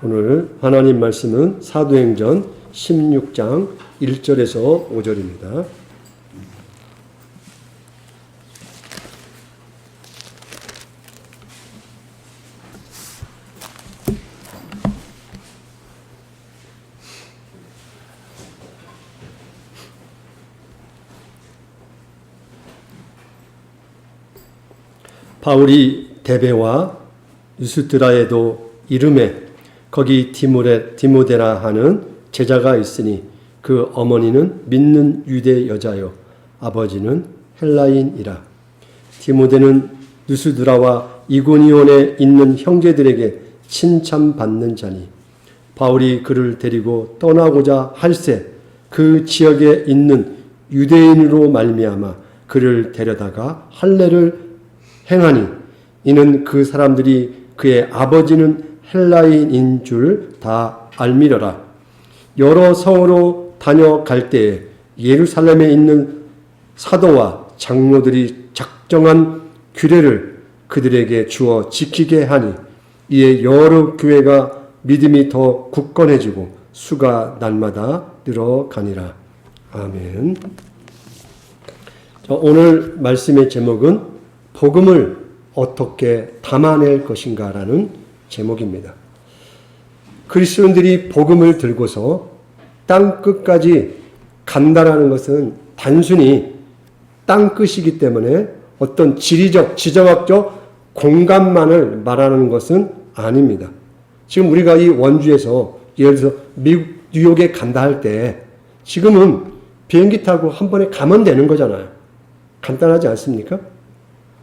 오늘 하나님 말씀은 사도행전 16장 1절에서 5절입니다. 바울이 데베와 유스드라에도 이름에 거기 디모데라 하는 제자가 있으니 그 어머니는 믿는 유대 여자요 아버지는 헬라인이라. 디모데는 유스드라와 이고니온에 있는 형제들에게 칭찬받는 자니 바울이 그를 데리고 떠나고자 할새 그 지역에 있는 유대인으로 말미암아 그를 데려다가 할례를 행하니 이는 그 사람들이 그의 아버지는 헬라인인 줄 다 알미러라. 여러 성으로 다녀갈 때에 예루살렘에 있는 사도와 장로들이 작정한 규례를 그들에게 주어 지키게 하니 이에 여러 교회가 믿음이 더 굳건해지고 수가 날마다 늘어가니라. 아멘. 오늘 말씀의 제목은 복음을 어떻게 담아낼 것인가라는 제목입니다. 그리스도인들이 복음을 들고서 땅 끝까지 간다라는 것은 단순히 땅 끝이기 때문에 어떤 지리적, 지정학적 공간만을 말하는 것은 아닙니다. 지금 우리가 이 원주에서 예를 들어서 미국 뉴욕에 간다 할 때 지금은 비행기 타고 한 번에 가면 되는 거잖아요. 간단하지 않습니까?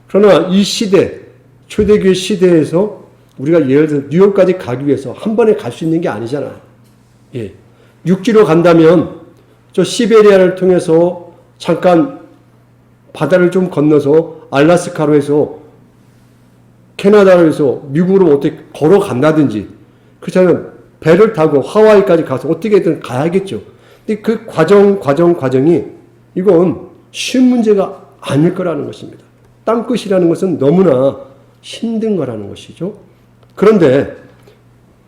그러나 이 시대, 초대교회 시대에서 우리가 예를 들어 뉴욕까지 가기 위해서 한 번에 갈 수 있는 게 아니잖아요. 예. 육지로 간다면 저 시베리아를 통해서 잠깐 바다를 좀 건너서 알라스카로 해서 캐나다로 해서 미국으로 어떻게 걸어간다든지 그렇잖아요. 배를 타고 하와이까지 가서 어떻게든 가야겠죠. 근데 그 과정이 이건 쉬운 문제가 아닐 거라는 것입니다. 땅끝이라는 것은 너무나 힘든 거라는 것이죠. 그런데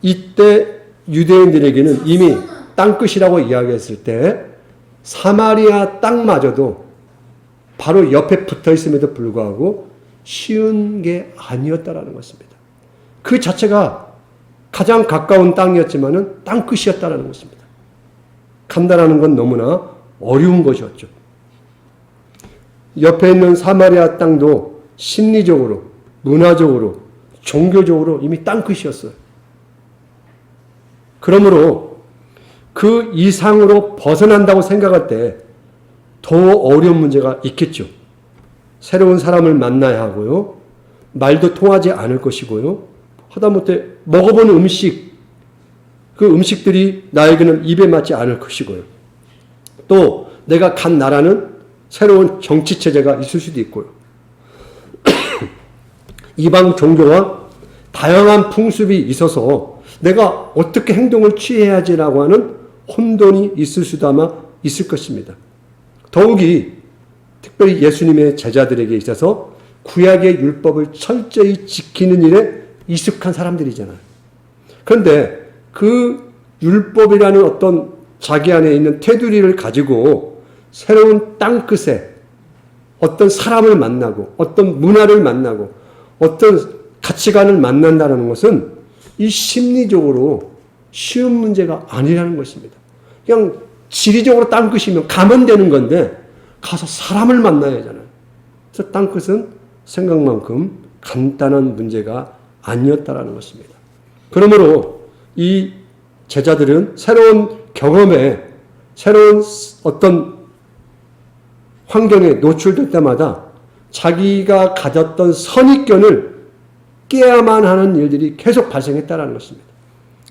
이때 유대인들에게는 이미 땅끝이라고 이야기했을 때 사마리아 땅마저도 바로 옆에 붙어 있음에도 불구하고 쉬운 게 아니었다라는 것입니다. 그 자체가 가장 가까운 땅이었지만은 땅끝이었다라는 것입니다. 간다라는 건 너무나 어려운 것이었죠. 옆에 있는 사마리아 땅도 심리적으로, 문화적으로, 종교적으로 이미 땅끝이었어요. 그러므로 그 이상으로 벗어난다고 생각할 때 더 어려운 문제가 있겠죠. 새로운 사람을 만나야 하고요. 말도 통하지 않을 것이고요. 하다못해 먹어보는 음식, 그 음식들이 나에게는 입에 맞지 않을 것이고요. 또 내가 간 나라는 새로운 정치체제가 있을 수도 있고요. 이방 종교와 다양한 풍습이 있어서 내가 어떻게 행동을 취해야지라고 하는 혼돈이 있을 수도 아마 있을 것입니다. 더욱이 특별히 예수님의 제자들에게 있어서 구약의 율법을 철저히 지키는 일에 익숙한 사람들이잖아요. 그런데 그 율법이라는 어떤 자기 안에 있는 테두리를 가지고 새로운 땅끝에 어떤 사람을 만나고 어떤 문화를 만나고 어떤 가치관을 만난다는 것은 이 심리적으로 쉬운 문제가 아니라는 것입니다. 그냥 지리적으로 땅끝이면 가면 되는 건데 가서 사람을 만나야 하잖아요. 그래서 땅끝은 생각만큼 간단한 문제가 아니었다라는 것입니다. 그러므로 이 제자들은 새로운 경험에 새로운 어떤 환경에 노출될 때마다 자기가 가졌던 선입견을 깨야만 하는 일들이 계속 발생했다는 것입니다.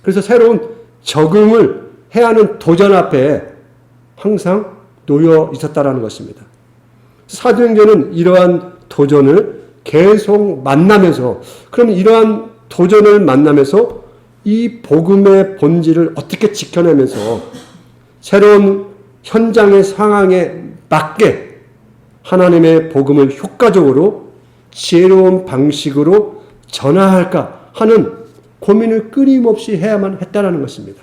그래서 새로운 적응을 해야 하는 도전 앞에 항상 놓여 있었다는 것입니다. 사도행전은 이러한 도전을 계속 만나면서 그럼 이러한 도전을 만나면서 이 복음의 본질을 어떻게 지켜내면서 새로운 현장의 상황에 맞게 하나님의 복음을 효과적으로 지혜로운 방식으로 전하할까 하는 고민을 끊임없이 해야만 했다는 것입니다.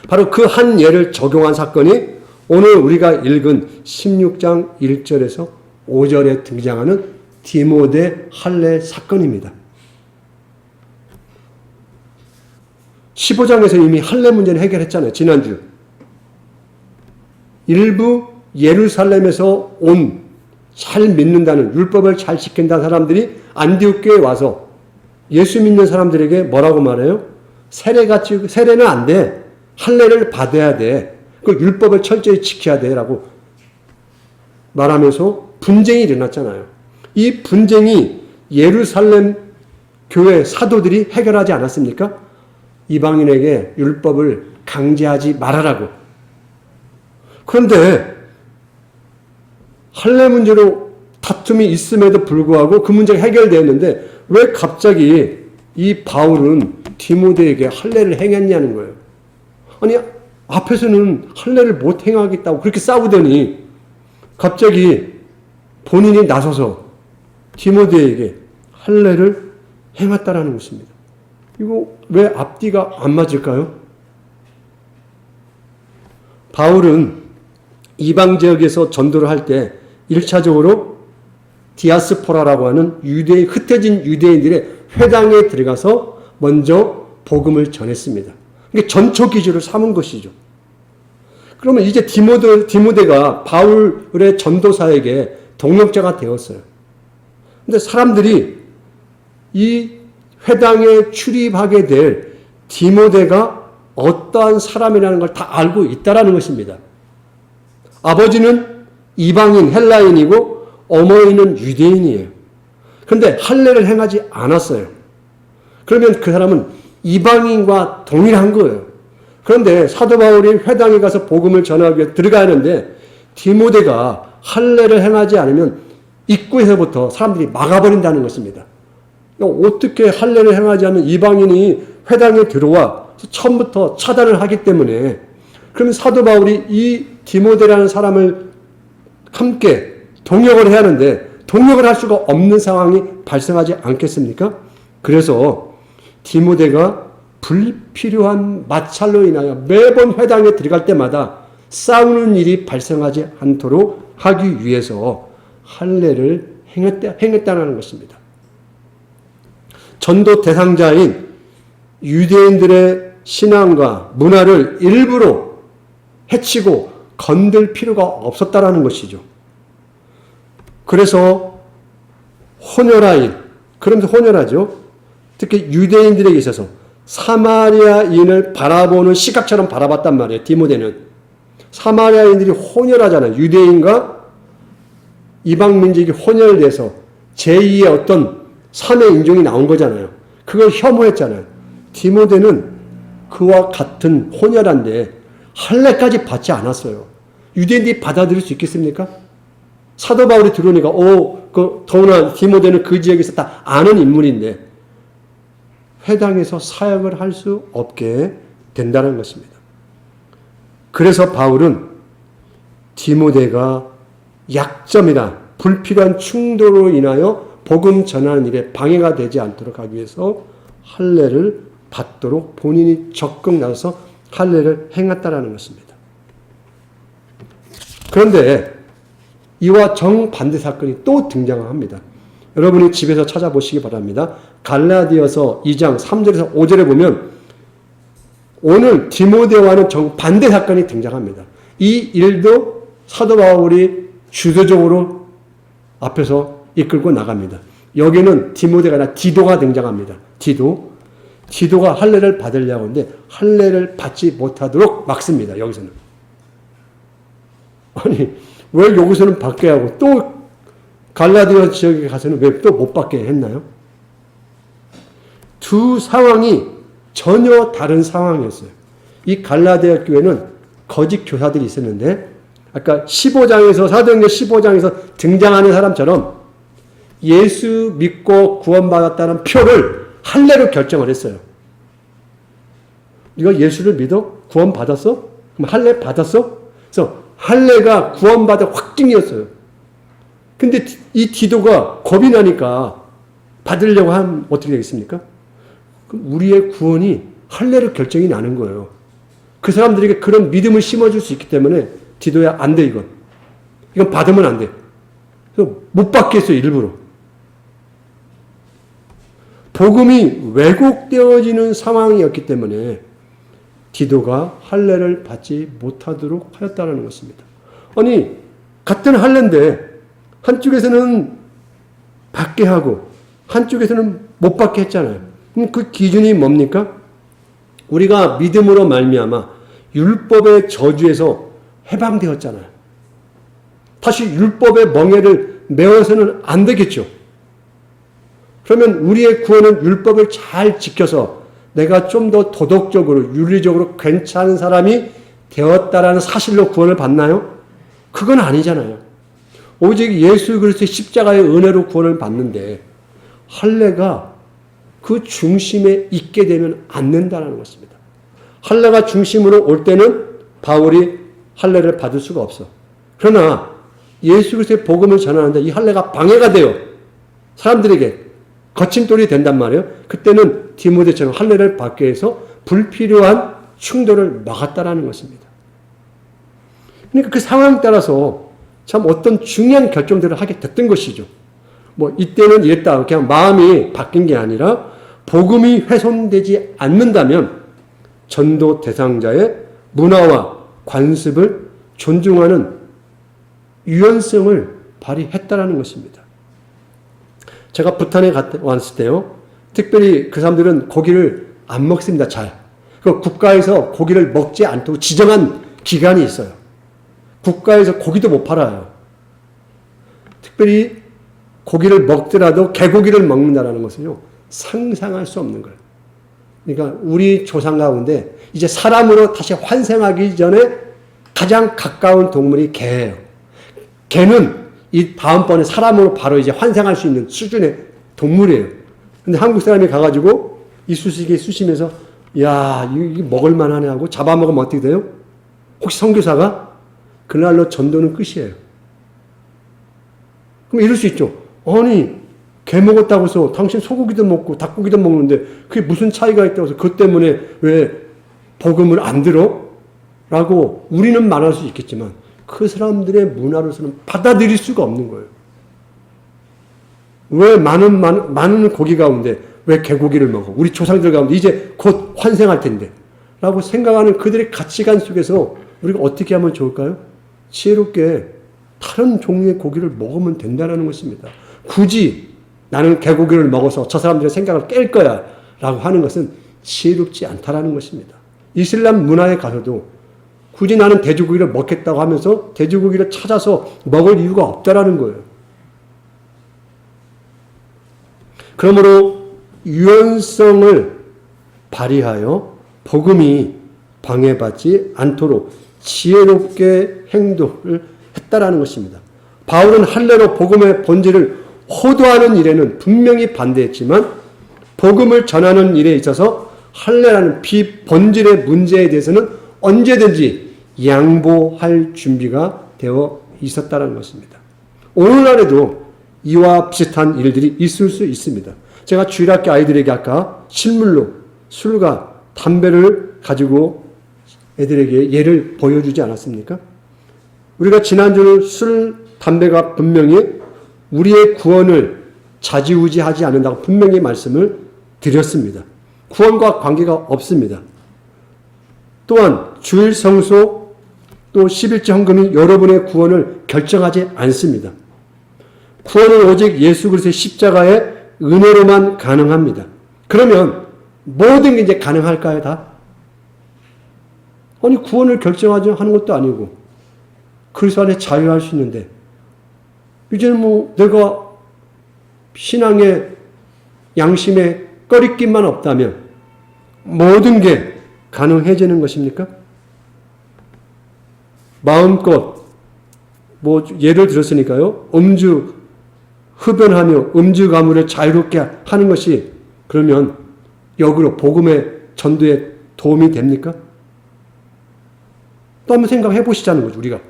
바로 그 한 예를 적용한 사건이 오늘 우리가 읽은 16장 1절에서 5절에 등장하는 디모데 할례 사건입니다. 15장에서 이미 할례 문제는 해결했잖아요. 지난주. 일부 예루살렘에서 온 잘 믿는다는, 율법을 잘 지킨다는 사람들이 안디옥교에 와서 예수 믿는 사람들에게 뭐라고 말해요? 세례는 안 돼. 할례를 받아야 돼. 그 율법을 철저히 지켜야 돼. 라고 말하면서 분쟁이 일어났잖아요. 이 분쟁이 예루살렘 교회 사도들이 해결하지 않았습니까? 이방인에게 율법을 강제하지 말아라고. 그런데 할례 문제로 다툼이 있음에도 불구하고 그 문제가 해결되었는데 왜 갑자기 이 바울은 디모데에게 할례를 행했냐는 거예요. 아니, 앞에서는 할례를 못 행하겠다고 그렇게 싸우더니 갑자기 본인이 나서서 디모데에게 할례를 행했다라는 것입니다. 이거 왜 앞뒤가 안 맞을까요? 바울은 이방 지역에서 전도를 할 때 1차적으로 디아스포라라고 하는 흩어진 유대인들의 회당에 들어가서 먼저 복음을 전했습니다. 이게 전초 기준을 삼은 것이죠. 그러면 이제 디모데가 바울의 전도사에게 동역자가 되었어요. 근데 사람들이 이 회당에 출입하게 될 디모데가 어떠한 사람이라는 걸 다 알고 있다라는 것입니다. 아버지는 이방인 헬라인이고 어머니는 유대인이에요. 그런데 할례를 행하지 않았어요. 그러면 그 사람은 이방인과 동일한 거예요. 그런데 사도 바울이 회당에 가서 복음을 전하기 위해 들어가는데 디모데가 할례를 행하지 않으면 입구에서부터 사람들이 막아버린다는 것입니다. 어떻게 할례를 행하지 않는 이방인이 회당에 들어와 처음부터 차단을 하기 때문에, 그러면 사도 바울이 이 디모데라는 사람을 함께 동역을 해야 하는데 동역을 할 수가 없는 상황이 발생하지 않겠습니까? 그래서 디모데가 불필요한 마찰로 인하여 매번 회당에 들어갈 때마다 싸우는 일이 발생하지 않도록 하기 위해서 할례를 행했다는 것입니다. 전도 대상자인 유대인들의 신앙과 문화를 일부러 해치고 건들 필요가 없었다라는 것이죠. 그래서 그러면서 혼혈하죠. 특히 유대인들에게 있어서 사마리아인을 바라보는 시각처럼 바라봤단 말이에요. 디모데는. 사마리아인들이 혼혈하잖아요. 유대인과 이방 민족이 혼혈돼서 제2의 어떤 3의 인종이 나온 거잖아요. 그걸 혐오했잖아요. 디모데는 그와 같은 혼혈한데 할례까지 받지 않았어요. 유대인들이 받아들일 수 있겠습니까? 사도 바울이 들어오니까 더구나 디모데는 그 지역에서 다 아는 인물인데 회당에서 사역을 할 수 없게 된다는 것입니다. 그래서 바울은 디모데가 약점이나 불필요한 충돌로 인하여 복음 전하는 일에 방해가 되지 않도록 하기 위해서 할례를 받도록 본인이 적극 나서서 할례를 행했다라는 것입니다. 그런데 이와 정반대 사건이 또 등장합니다. 여러분이 집에서 찾아보시기 바랍니다. 갈라디아서 2장 3절에서 5절에 보면 오늘 디모데와는 정반대 사건이 등장합니다. 이 일도 사도 바울이 주도적으로 앞에서 이끌고 나갑니다. 여기는 디모데가 아니라 디도가 등장합니다. 디도가 할례를 받으려고 하는데 할례를 받지 못하도록 막습니다. 여기서는. 아니 왜 여기서는 받게 하고 또 갈라디아 지역에 가서는 왜 또 못 받게 했나요? 두 상황이 전혀 다른 상황이었어요. 이 갈라디아 교회는 거짓 교사들이 있었는데 아까 15장에서 사도행전 15장에서 등장하는 사람처럼 예수 믿고 구원받았다는 표를 할례로 결정을 했어요. 네가 예수를 믿어? 구원받았어? 그럼 할례 받았어? 그래서 할례가 구원받은 확증이었어요. 근데 이 디도가 겁이 나니까 받으려고 하면 어떻게 되겠습니까? 그럼 우리의 구원이 할례로 결정이 나는 거예요. 그 사람들에게 그런 믿음을 심어줄 수 있기 때문에 디도야 안 돼 이건. 이건 받으면 안 돼. 그래서 못 받게 했어요 일부러. 복음이 왜곡되어지는 상황이었기 때문에 디도가 할례를 받지 못하도록 하였다는 것입니다. 아니 같은 할례인데 한쪽에서는 받게 하고 한쪽에서는 못 받게 했잖아요. 그럼 그 기준이 뭡니까? 우리가 믿음으로 말미암아 율법의 저주에서 해방되었잖아요. 다시 율법의 멍에를 메어서는 안 되겠죠. 그러면 우리의 구원은 율법을 잘 지켜서 내가 좀 더 도덕적으로 윤리적으로 괜찮은 사람이 되었다라는 사실로 구원을 받나요? 그건 아니잖아요. 오직 예수 그리스도의 십자가의 은혜로 구원을 받는데 할례가 그 중심에 있게 되면 안 된다는 것입니다. 할례가 중심으로 올 때는 바울이 할례를 받을 수가 없어. 그러나 예수 그리스도의 복음을 전하는데 이 할례가 방해가 돼요. 사람들에게 거침돌이 된단 말이에요. 그때는 디모데처럼 할례를 받게 해서 불필요한 충돌을 막았다라는 것입니다. 그러니까 그 상황에 따라서 참 어떤 중요한 결정들을 하게 됐던 것이죠. 뭐 이때는 이랬다. 그냥 마음이 바뀐 게 아니라 복음이 훼손되지 않는다면 전도 대상자의 문화와 관습을 존중하는 유연성을 발휘했다라는 것입니다. 제가 부탄에 왔을 때요. 특별히 그 사람들은 고기를 안 먹습니다. 잘. 그 국가에서 고기를 먹지 않도록 지정한 기간이 있어요. 국가에서 고기도 못 팔아요. 특별히 고기를 먹더라도 개고기를 먹는다는 것은요. 상상할 수 없는 거예요. 그러니까 우리 조상 가운데 이제 사람으로 다시 환생하기 전에 가장 가까운 동물이 개예요. 개는 이 다음번에 사람으로 바로 이제 환생할 수 있는 수준의 동물이에요. 근데 한국 사람이 가가지고 이쑤시개 쑤시면서 야, 이거 먹을만하네 하고 잡아먹으면 어떻게 돼요? 혹시 선교사가 그날로 전도는 끝이에요. 그럼 이럴 수 있죠. 아니, 개 먹었다고 해서 당신 소고기도 먹고 닭고기도 먹는데 그게 무슨 차이가 있다고 해서 그것 때문에 왜 복음을 안 들어? 라고 우리는 말할 수 있겠지만 그 사람들의 문화로서는 받아들일 수가 없는 거예요. 왜 많은 고기 가운데 왜 개고기를 먹어? 우리 조상들 가운데 이제 곧 환생할 텐데. 라고 생각하는 그들의 가치관 속에서 우리가 어떻게 하면 좋을까요? 지혜롭게 다른 종류의 고기를 먹으면 된다는 것입니다. 굳이 나는 개고기를 먹어서 저 사람들의 생각을 깰 거야. 라고 하는 것은 지혜롭지 않다라는 것입니다. 이슬람 문화에 가서도 굳이 나는 돼지고기를 먹겠다고 하면서 돼지고기를 찾아서 먹을 이유가 없다라는 거예요. 그러므로 유연성을 발휘하여 복음이 방해받지 않도록 지혜롭게 행동을 했다라는 것입니다. 바울은 할례로 복음의 본질을 호도하는 일에는 분명히 반대했지만 복음을 전하는 일에 있어서 할례라는 비본질의 문제에 대해서는 언제든지 양보할 준비가 되어 있었다는 것입니다. 오늘날에도 이와 비슷한 일들이 있을 수 있습니다. 제가 주일학교 아이들에게 아까 실물로 술과 담배를 가지고 애들에게 예를 보여주지 않았습니까? 우리가 지난주 술, 담배가 분명히 우리의 구원을 좌지우지하지 않는다고 분명히 말씀을 드렸습니다. 구원과 관계가 없습니다. 또한 주일 성소 또 11조 헌금이 여러분의 구원을 결정하지 않습니다. 구원은 오직 예수 그리스도의 십자가의 은혜로만 가능합니다. 그러면 모든 게 이제 가능할까요, 다? 아니, 구원을 결정하지 하는 것도 아니고 그리스도 안에 자유할 수 있는데 이제는 뭐 내가 신앙의 양심에 꺼리낌만 없다면 모든 게 가능해지는 것입니까? 마음껏 뭐 예를 들었으니까요. 음주 흡연하며 음주 가물을 자유롭게 하는 것이 그러면 역으로 복음의 전도에 도움이 됩니까? 또 한번 생각해 보시자는 거죠. 우리가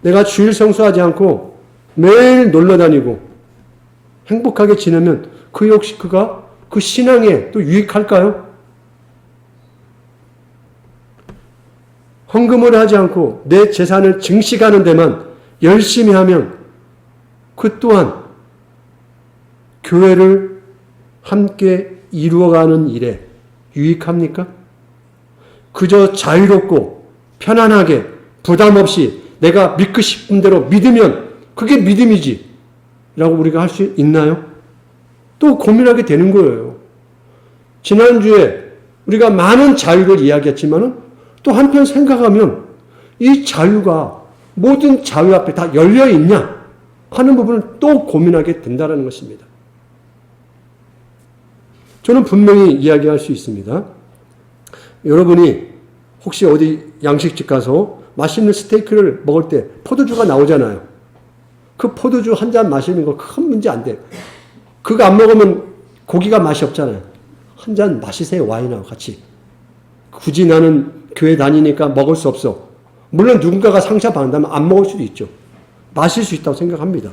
내가 주일 성수하지 않고 매일 놀러 다니고 행복하게 지내면 그 역시 그가 그 신앙에 또 유익할까요? 헌금을 하지 않고 내 재산을 증식하는 데만 열심히 하면 그 또한 교회를 함께 이루어가는 일에 유익합니까? 그저 자유롭고 편안하게 부담 없이 내가 믿고 싶은 대로 믿으면 그게 믿음이지 라고 우리가 할 수 있나요? 또 고민하게 되는 거예요. 지난주에 우리가 많은 자유를 이야기했지만 또 한편 생각하면 이 자유가 모든 자유 앞에 다 열려 있냐 하는 부분을 또 고민하게 된다는 것입니다. 저는 분명히 이야기할 수 있습니다. 여러분이 혹시 어디 양식집 가서 맛있는 스테이크를 먹을 때 포도주가 나오잖아요. 그 포도주 한 잔 마시는 거 큰 문제 안 돼. 그거 안 먹으면 고기가 맛이 없잖아요. 한 잔 마시세요. 와인하고 같이. 굳이 나는 교회 다니니까 먹을 수 없어. 물론 누군가가 상처받는다면 안 먹을 수도 있죠. 마실 수 있다고 생각합니다.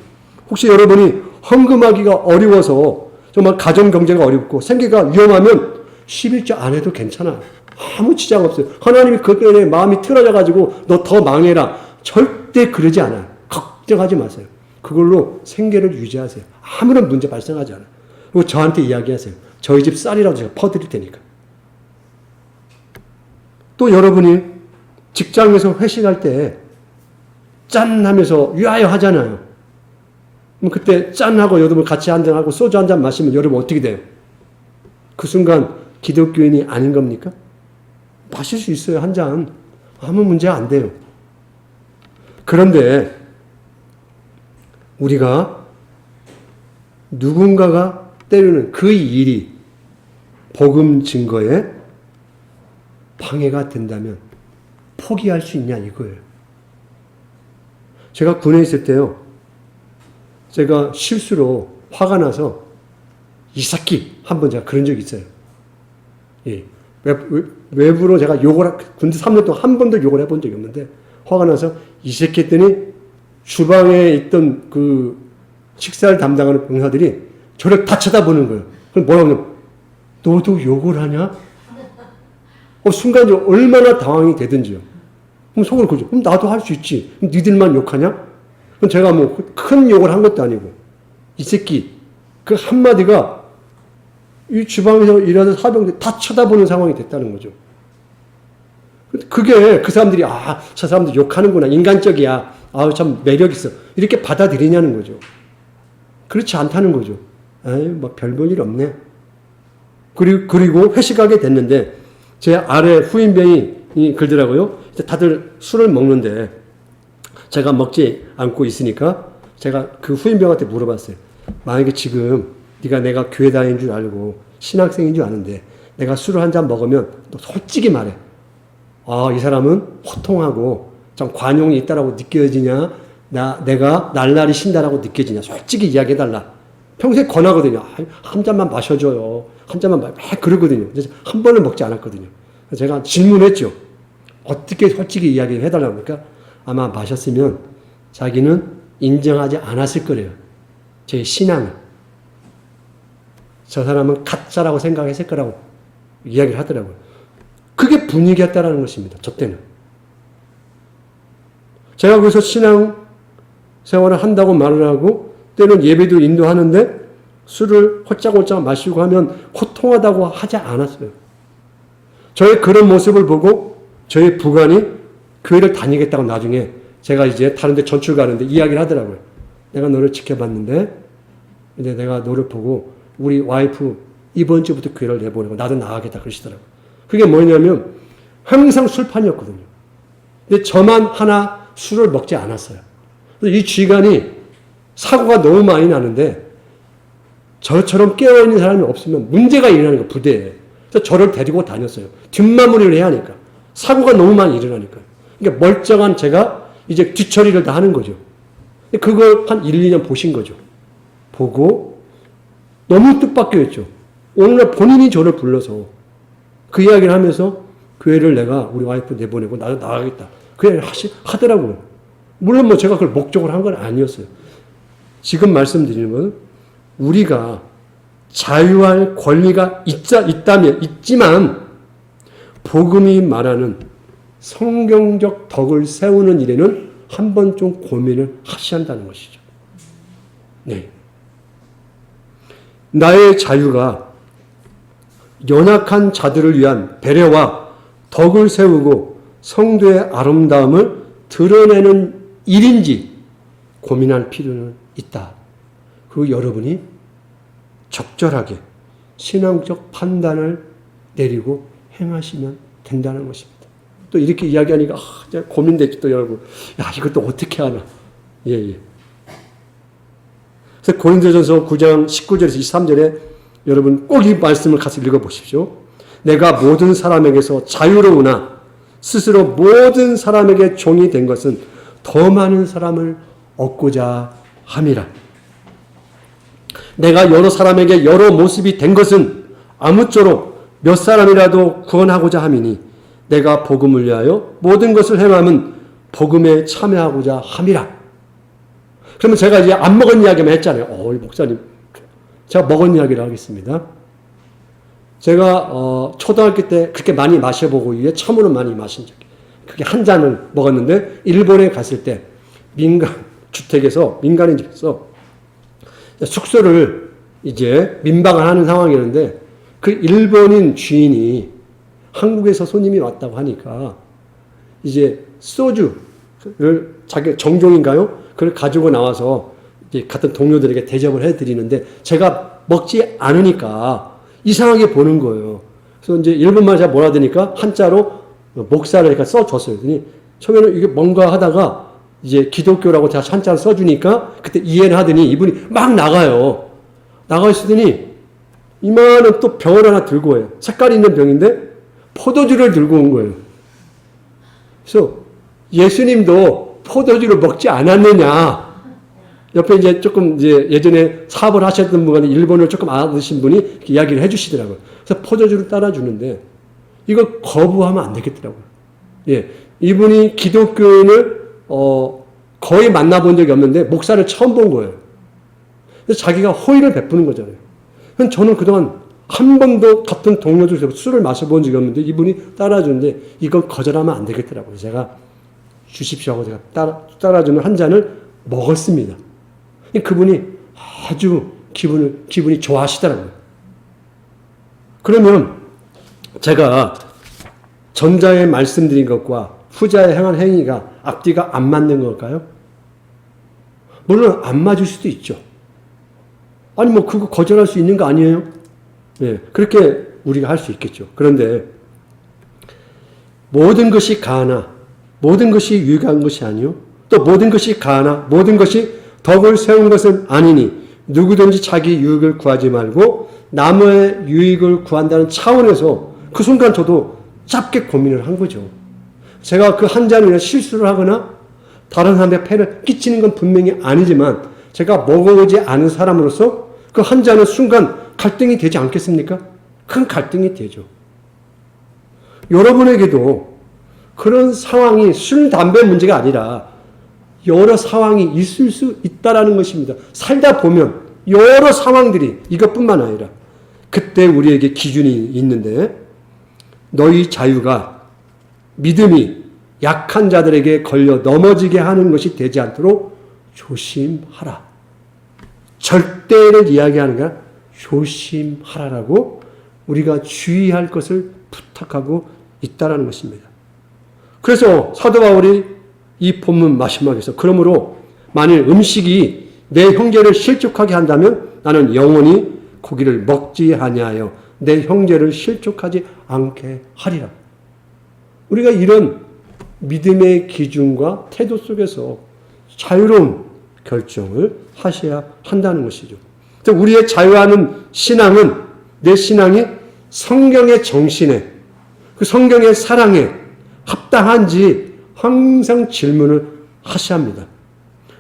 혹시 여러분이 헌금하기가 어려워서 정말 가정 경제가 어렵고 생계가 위험하면 11조 안 해도 괜찮아요. 아무 지장 없어요. 하나님이 그때 마음이 틀어져가지고 너 더 망해라. 절대 그러지 않아요. 걱정하지 마세요. 그걸로 생계를 유지하세요. 아무런 문제 발생하지 않아요. 그리고 저한테 이야기하세요. 저희 집 쌀이라도 제가 퍼드릴 테니까. 또 여러분이 직장에서 회식할 때 짠 하면서 위하여 하잖아요. 그럼 그때 짠하고 여러분 같이 한잔하고 소주 한잔 마시면 여러분 어떻게 돼요? 그 순간 기독교인이 아닌 겁니까? 마실 수 있어요. 한 잔. 아무 문제 안 돼요. 그런데 우리가 누군가가 때리는 그 일이 복음 증거에 방해가 된다면 포기할 수 있냐 이거예요. 제가 군에 있을 때요. 제가 실수로 화가 나서 이 새끼 한번 제가 그런 적이 있어요. 예. 외부로 제가 군대 3년 동안 한 번도 욕을 해본 적이 없는데 화가 나서 이 새끼 했더니 주방에 있던 그 식사를 담당하는 병사들이 저를 다 쳐다보는 거예요. 그럼 뭐라고 하면 너도 욕을 하냐? 순간 얼마나 당황이 되든지요. 그럼 속으로 그러죠. 그럼 나도 할 수 있지. 그럼 니들만 욕하냐? 그럼 제가 뭐 큰 욕을 한 것도 아니고 이 새끼 그 한마디가 이 주방에서 일하는 사병들 다 쳐다보는 상황이 됐다는 거죠. 그게 그 사람들이 저 사람들 욕하는구나. 인간적이야. 참 매력 있어. 이렇게 받아들이냐는 거죠. 그렇지 않다는 거죠. 뭐 별 볼 일 없네. 그리고 회식하게 됐는데 제 아래 후임병이 그러더라고요. 다들 술을 먹는데 제가 먹지 않고 있으니까 제가 그 후임병한테 물어봤어요. 만약에 지금 네가 내가 교회 다니는 줄 알고 신학생인 줄 아는데 내가 술을 한 잔 먹으면 너 솔직히 말해. 이 사람은 호통하고 좀 관용이 있다라고 느껴지냐? 내가 날라리 신다라고 느껴지냐? 솔직히 이야기해달라. 평소에 권하거든요. 한 잔만 마셔줘요. 한 잔만 막 그러거든요. 한 번을 먹지 않았거든요. 제가 질문했죠. 어떻게 솔직히 이야기를 해달라고 하니까 아마 마셨으면 자기는 인정하지 않았을 거래요. 제 신앙을. 저 사람은 가짜라고 생각했을 거라고 이야기를 하더라고요. 그게 분위기였다라는 것입니다. 저 때는. 제가 그래서 신앙 생활을 한다고 말을 하고 때는 예배도 인도하는데 술을 홀짝홀짝 마시고 하면 호통하다고 하지 않았어요. 저의 그런 모습을 보고 저희 부관이 교회를 다니겠다고 나중에 제가 이제 다른 데 전출 가는데 이야기를 하더라고요. 내가 너를 지켜봤는데 이제 내가 너를 보고 우리 와이프 이번 주부터 교회를 내보내고 나도 나가겠다 그러시더라고요. 그게 뭐냐면 항상 술판이었거든요. 근데 저만 하나 술을 먹지 않았어요. 그래서 이 쥐간이 사고가 너무 많이 나는데 저처럼 깨어있는 사람이 없으면 문제가 일어나는 거예요. 부대에. 그래서 저를 데리고 다녔어요. 뒷마무리를 해야 하니까. 사고가 너무 많이 일어나니까. 그러니까 멀쩡한 제가 이제 뒤처리를 다 하는 거죠. 그걸 한 1, 2년 보신 거죠. 보고 너무 뜻밖이었죠. 오늘날 본인이 저를 불러서 그 이야기를 하면서 교회를 내가 우리 와이프 내보내고 나도 나가겠다. 그 이야기를 하더라고요. 물론 뭐 제가 그걸 목적으로 한 건 아니었어요. 지금 말씀드리는 건 우리가 자유할 권리가 있지만 복음이 말하는 성경적 덕을 세우는 일에는 한번 좀 고민을 하셔야 한다는 것이죠. 네. 나의 자유가 연약한 자들을 위한 배려와 덕을 세우고 성도의 아름다움을 드러내는 일인지 고민할 필요는 있다. 그리고 여러분이 적절하게 신앙적 판단을 내리고 행하시면 된다는 것입니다. 또 이렇게 이야기하니까 고민되지 또 여러분. 야, 이것도 어떻게 하나. 예. 그래서 고린도전서 9장 19절에서 23절에 여러분 꼭 이 말씀을 같이 읽어보십시오. 내가 모든 사람에게서 자유로우나 스스로 모든 사람에게 종이 된 것은 더 많은 사람을 얻고자 함이라. 내가 여러 사람에게 여러 모습이 된 것은 아무쪼록 몇 사람이라도 구원하고자 함이니 내가 복음을 위하여 모든 것을 행함은 복음에 참여하고자 함이라. 그러면 제가 이제 안 먹은 이야기만 했잖아요. 목사님. 제가 먹은 이야기를 하겠습니다. 제가 초등학교 때 그렇게 많이 마셔보고 이후에 처음으로 많이 마신 적이 그게 한 잔을 먹었는데 일본에 갔을 때 민간인 집에서 숙소를 이제 민방을 하는 상황이었는데 그 일본인 주인이 한국에서 손님이 왔다고 하니까 이제 소주를 자기 정종인가요? 그걸 가지고 나와서 이제 같은 동료들에게 대접을 해드리는데 제가 먹지 않으니까 이상하게 보는 거예요. 그래서 이제 일본말 제가 뭐라 하니까 한자로 목사를 이렇게 써줬어요. 그랬더니 처음에는 이게 뭔가 하다가 이제 기독교라고 제가 한자를 써주니까 그때 이해를 하더니 이분이 막 나가요. 나가 있으더니 이만한 또 병을 하나 들고 와요. 색깔 있는 병인데 포도주를 들고 온 거예요. 그래서 예수님도 포도주를 먹지 않았느냐. 옆에 이제 조금 이제 예전에 사업을 하셨던 분과 일본어를 조금 알아듣신 분이 이야기를 해주시더라고요. 그래서 포도주를 따라주는데 이걸 거부하면 안 되겠더라고요. 예. 이분이 기독교인을 거의 만나본 적이 없는데 목사를 처음 본 거예요. 그래서 자기가 호의를 베푸는 거잖아요. 저는 그동안 한 번도 같은 동료들 술을 마셔본 적이 없는데 이분이 따라주는데 이건 거절하면 안 되겠더라고요. 제가 주십시오 하고 제가 따라주는 한 잔을 먹었습니다. 그분이 아주 기분이 좋아하시더라고요. 그러면 제가 전자에 말씀드린 것과 후자에 행한 행위가 앞뒤가 안 맞는 걸까요? 물론 안 맞을 수도 있죠. 아니 그거 거절할 수 있는 거 아니에요? 네, 그렇게 우리가 할 수 있겠죠. 그런데 모든 것이 가하나 모든 것이 유익한 것이 아니요 또 모든 것이 가하나 모든 것이 덕을 세운 것은 아니니 누구든지 자기 유익을 구하지 말고 남의 유익을 구한다는 차원에서 그 순간 저도 짧게 고민을 한 거죠. 제가 그 한 잔을 실수를 하거나 다른 사람의 폐를 끼치는 건 분명히 아니지만 제가 먹어보지 않은 사람으로서 그 한 잔은 순간 갈등이 되지 않겠습니까? 큰 갈등이 되죠. 여러분에게도 그런 상황이 술, 담배 문제가 아니라 여러 상황이 있을 수 있다라는 것입니다. 살다 보면 여러 상황들이 이것뿐만 아니라 그때 우리에게 기준이 있는데 너희 자유가 믿음이 약한 자들에게 걸려 넘어지게 하는 것이 되지 않도록 조심하라. 절대를 이야기하는 게 아니라 조심하라라고 우리가 주의할 것을 부탁하고 있다라는 것입니다. 그래서 사도 바울이 이 본문 마지막에서 그러므로 만일 음식이 내 형제를 실족하게 한다면 나는 영원히 고기를 먹지 아니하여 내 형제를 실족하지 않게 하리라. 우리가 이런 믿음의 기준과 태도 속에서 자유로운 결정을 하셔야 한다는 것이죠. 우리의 자유하는 신앙은 내 신앙이 성경의 정신에 그 성경의 사랑에 합당한지 항상 질문을 하셔야 합니다.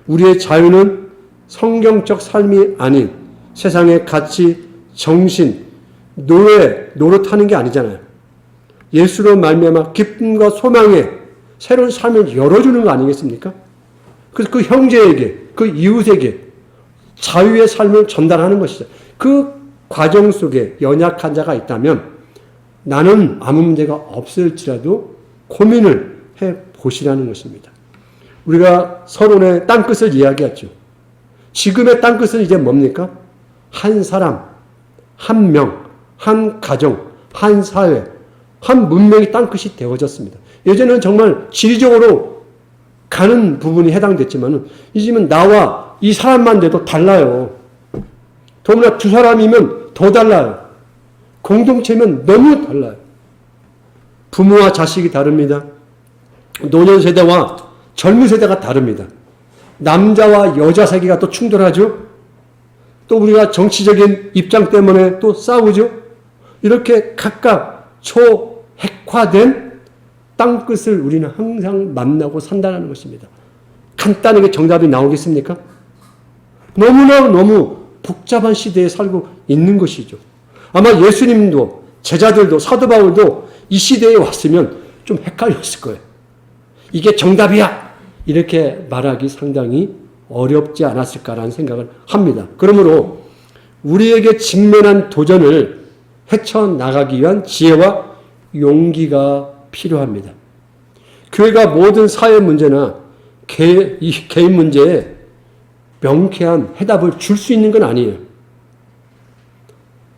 우리의 자유는 성경적 삶이 아닌 세상의 가치, 정신, 노릇하는 게 아니잖아요. 예수로 말미암아 기쁨과 소망의 새로운 삶을 열어주는 거 아니겠습니까? 그래서 그 형제에게, 그 이웃에게 자유의 삶을 전달하는 것이죠. 그 과정 속에 연약한 자가 있다면 나는 아무 문제가 없을지라도 고민을 해 보시라는 것입니다. 우리가 서론의 땅끝을 이야기했죠. 지금의 땅끝은 이제 뭡니까? 한 사람, 한 명, 한 가정, 한 사회, 한 문명이 땅끝이 되어졌습니다. 예전에는 정말 지리적으로 가는 부분이 해당됐지만 이제는 나와 이 사람만 돼도 달라요. 더구나 두 사람이면 더 달라요. 공동체면 너무 달라요. 부모와 자식이 다릅니다. 노년 세대와 젊은 세대가 다릅니다. 남자와 여자 세계가 또 충돌하죠. 또 우리가 정치적인 입장 때문에 또 싸우죠. 이렇게 각각 초핵화된 땅끝을 우리는 항상 만나고 산다는 것입니다. 간단하게 정답이 나오겠습니까? 너무 복잡한 시대에 살고 있는 것이죠. 아마 예수님도 제자들도 사도 바울도 이 시대에 왔으면 좀 헷갈렸을 거예요. 이게 정답이야! 이렇게 말하기 상당히 어렵지 않았을까라는 생각을 합니다. 그러므로 우리에게 직면한 도전을 헤쳐나가기 위한 지혜와 용기가 필요합니다. 교회가 모든 사회 문제나 개인 문제에 명쾌한 해답을 줄 수 있는 건 아니에요.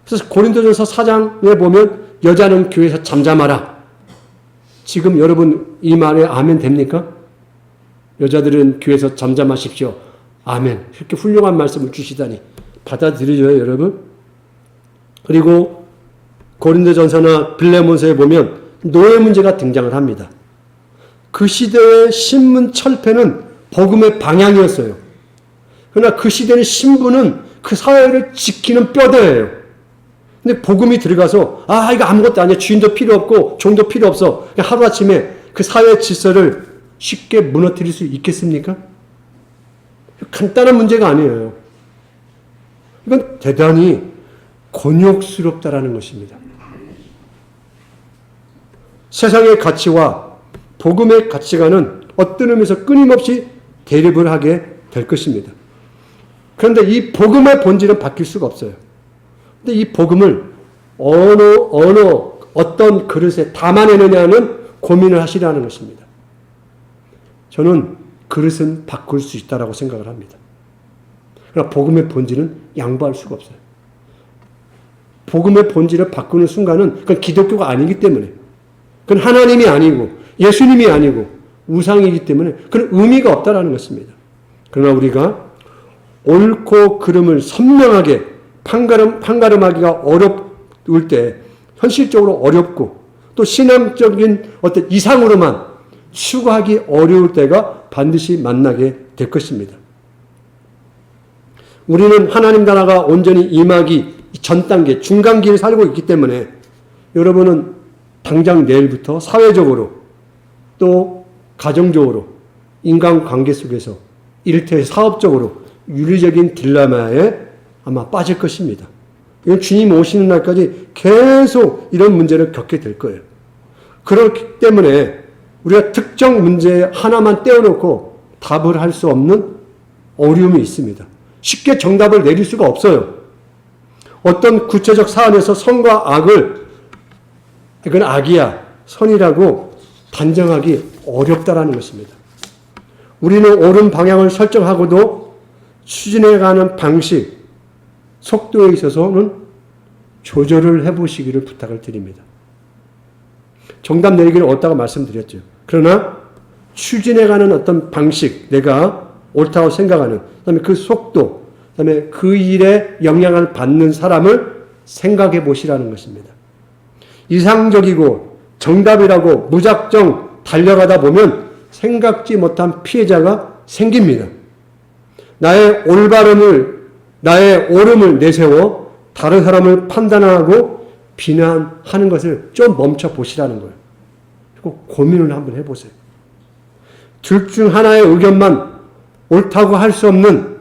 그래서 고린도전서 4장에 보면 여자는 교회에서 잠잠하라. 지금 여러분 이 말에 아멘 됩니까? 여자들은 교회에서 잠잠하십시오. 아멘. 이렇게 훌륭한 말씀을 주시다니 받아들여요, 여러분? 그리고 고린도전서나 빌레몬서에 보면 노예 문제가 등장을 합니다. 그 시대의 신문 철폐는 복음의 방향이었어요. 그러나 그 시대의 신부는 그 사회를 지키는 뼈대예요. 근데 복음이 들어가서 이거 아무것도 아니야. 주인도 필요 없고 종도 필요 없어. 하루아침에 그 사회 질서를 쉽게 무너뜨릴 수 있겠습니까? 간단한 문제가 아니에요. 이건 대단히 곤욕스럽다라는 것입니다. 세상의 가치와 복음의 가치관은 어떤 의미에서 끊임없이 대립을 하게 될 것입니다. 그런데 이 복음의 본질은 바뀔 수가 없어요. 근데 이 복음을 어떤 그릇에 담아내느냐는 고민을 하시라는 것입니다. 저는 그릇은 바꿀 수 있다라고 생각을 합니다. 그러나 복음의 본질은 양보할 수가 없어요. 복음의 본질을 바꾸는 순간은 그건 기독교가 아니기 때문에, 그건 하나님이 아니고 예수님이 아니고 우상이기 때문에 그런 의미가 없다라는 것입니다. 그러나 우리가 옳고 그름을 선명하게 판가름하기가 어려울 때, 현실적으로 어렵고 또 신앙적인 어떤 이상으로만 추구하기 어려울 때가 반드시 만나게 될 것입니다. 우리는 하나님 나라가 온전히 임하기 전 단계, 중간기를 살고 있기 때문에 여러분은 당장 내일부터 사회적으로 또 가정적으로 인간관계 속에서 이를테면 사업적으로 윤리적인 딜레마에 아마 빠질 것입니다. 이건 주님 오시는 날까지 계속 이런 문제를 겪게 될 거예요. 그렇기 때문에 우리가 특정 문제 하나만 떼어놓고 답을 할 수 없는 어려움이 있습니다. 쉽게 정답을 내릴 수가 없어요. 어떤 구체적 사안에서 선과 악을 이건 악이야, 선이라고 단정하기 어렵다라는 것입니다. 우리는 옳은 방향을 설정하고도 추진해가는 방식, 속도에 있어서는 조절을 해보시기를 부탁을 드립니다. 정답 내리기를 어렵다고 말씀드렸죠. 그러나 추진해가는 어떤 방식, 내가 옳다고 생각하는, 그다음에 그 속도, 그다음에 그 일에 영향을 받는 사람을 생각해 보시라는 것입니다. 이상적이고 정답이라고 무작정 달려가다 보면 생각지 못한 피해자가 생깁니다. 나의 옳음을 내세워 다른 사람을 판단하고 비난하는 것을 좀 멈춰 보시라는 거예요. 그리고 고민을 한번 해보세요. 둘 중 하나의 의견만 옳다고 할 수 없는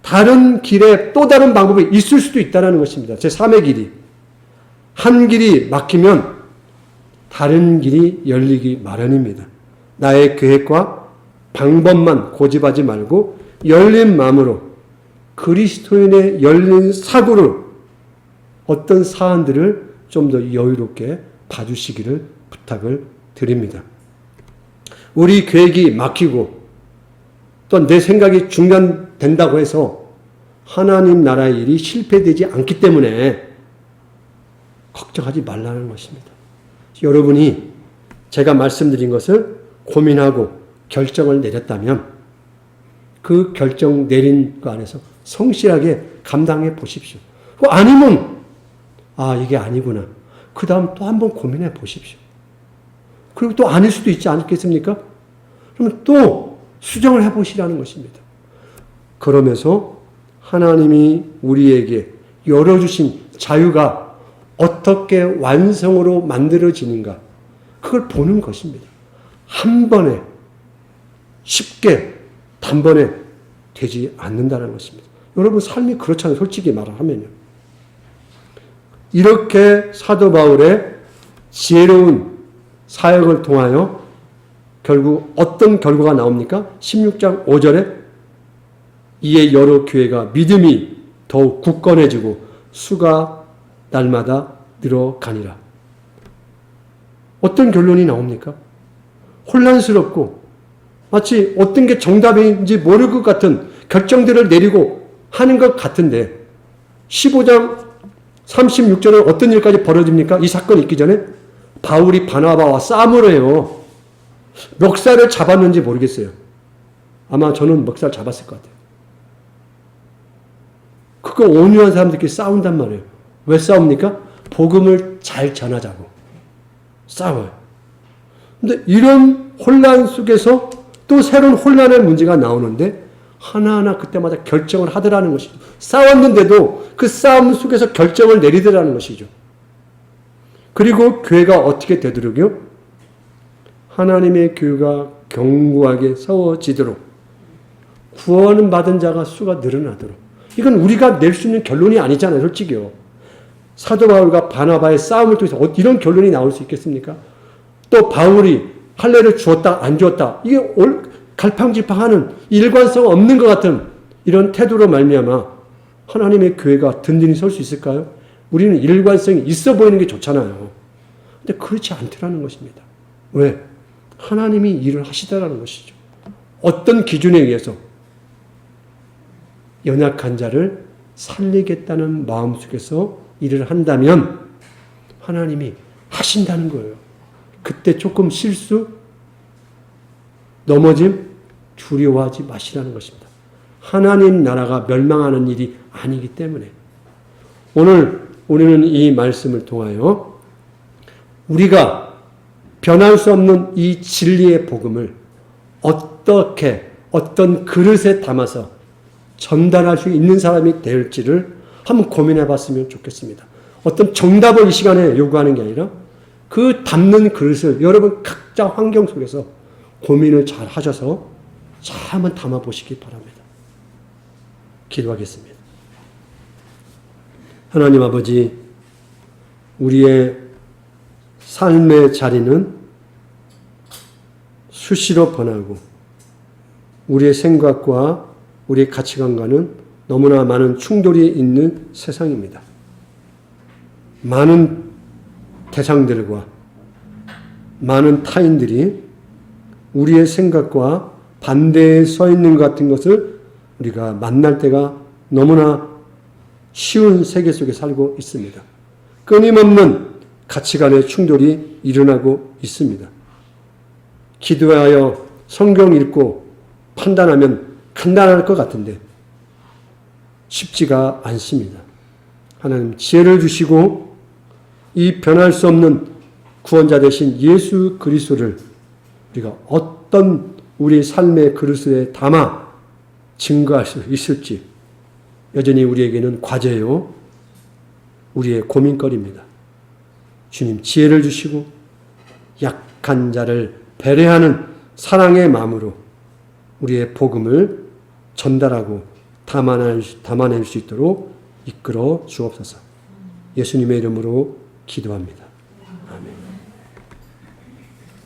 다른 길에 또 다른 방법이 있을 수도 있다는 것입니다. 제3의 길이. 한 길이 막히면 다른 길이 열리기 마련입니다. 나의 계획과 방법만 고집하지 말고 열린 마음으로 그리스도인의 열린 사고를 어떤 사안들을 좀 더 여유롭게 봐주시기를 부탁을 드립니다. 우리 계획이 막히고 또 내 생각이 중단된다고 해서 하나님 나라의 일이 실패되지 않기 때문에 걱정하지 말라는 것입니다. 여러분이 제가 말씀드린 것을 고민하고 결정을 내렸다면 그 결정 내린 거 안에서 성실하게 감당해 보십시오. 아니면 이게 아니구나. 그 다음 또 한번 고민해 보십시오. 그리고 또 아닐 수도 있지 않겠습니까? 그러면 또 수정을 해보시라는 것입니다. 그러면서 하나님이 우리에게 열어주신 자유가 어떻게 완성으로 만들어지는가, 그걸 보는 것입니다. 한 번에 쉽게 단번에 되지 않는다는 것입니다. 여러분 삶이 그렇잖아요. 솔직히 말을 하면요. 이렇게 사도 바울의 지혜로운 사역을 통하여 결국 어떤 결과가 나옵니까? 16장 5절에 이에 여러 교회가 믿음이 더욱 굳건해지고 수가 날마다 늘어가니라. 어떤 결론이 나옵니까? 혼란스럽고 마치 어떤 게 정답인지 모를 것 같은 결정들을 내리고 하는 것 같은데 15장 36절은 어떤 일까지 벌어집니까? 이 사건이 있기 전에 바울이 바나바와 싸움을 해요. 멱살을 잡았는지 모르겠어요. 아마 저는 멱살 잡았을 것 같아요. 그거 온유한 사람들끼리 싸운단 말이에요. 왜 싸웁니까? 복음을 잘 전하자고 싸워요. 근데 이런 혼란 속에서 또 새로운 혼란의 문제가 나오는데 하나하나 그때마다 결정을 하더라는 것이죠. 싸웠는데도 그 싸움 속에서 결정을 내리더라는 것이죠. 그리고 교회가 어떻게 되도록요? 하나님의 교회가 견고하게 세워지도록 구원을 받은 자가 수가 늘어나도록. 이건 우리가 낼 수 있는 결론이 아니잖아요. 솔직히요. 사도 바울과 바나바의 싸움을 통해서 이런 결론이 나올 수 있겠습니까? 또 바울이 할례를 주었다 안 주었다 이게 갈팡질팡하는 일관성 없는 것 같은 이런 태도로 말미암아 하나님의 교회가 든든히 설 수 있을까요? 우리는 일관성이 있어 보이는 게 좋잖아요. 근데 그렇지 않더라는 것입니다. 왜? 하나님이 일을 하시다라는 것이죠. 어떤 기준에 의해서 연약한 자를 살리겠다는 마음속에서 일을 한다면 하나님이 하신다는 거예요. 그때 조금 실수, 넘어짐, 두려워하지 마시라는 것입니다. 하나님 나라가 멸망하는 일이 아니기 때문에 오늘 우리는 이 말씀을 통하여 우리가 변할 수 없는 이 진리의 복음을 어떻게 어떤 그릇에 담아서 전달할 수 있는 사람이 될지를 한번 고민해 봤으면 좋겠습니다. 어떤 정답을 이 시간에 요구하는 게 아니라 그 담는 그릇을 여러분 각자 환경 속에서 고민을 잘 하셔서 잘 한번 담아 보시기 바랍니다. 기도하겠습니다. 하나님 아버지, 우리의 삶의 자리는 수시로 변하고 우리의 생각과 우리의 가치관과는 너무나 많은 충돌이 있는 세상입니다. 많은 대상들과 많은 타인들이 우리의 생각과 반대에 서 있는 것 같은 것을 우리가 만날 때가 너무나 쉬운 세계 속에 살고 있습니다. 끊임없는 가치관의 충돌이 일어나고 있습니다. 기도하여 성경 읽고 판단하면 간단할 것 같은데 쉽지가 않습니다. 하나님 지혜를 주시고 이 변할 수 없는 구원자 되신 예수 그리스도를 우리가 어떤 우리 삶의 그릇에 담아 증거할 수 있을지 여전히 우리에게는 과제요, 우리의 고민거리입니다. 주님 지혜를 주시고 약한 자를 배려하는 사랑의 마음으로 우리의 복음을 전달하고 담아낼 수 있도록 이끌어 주옵소서. 예수님의 이름으로 기도합니다.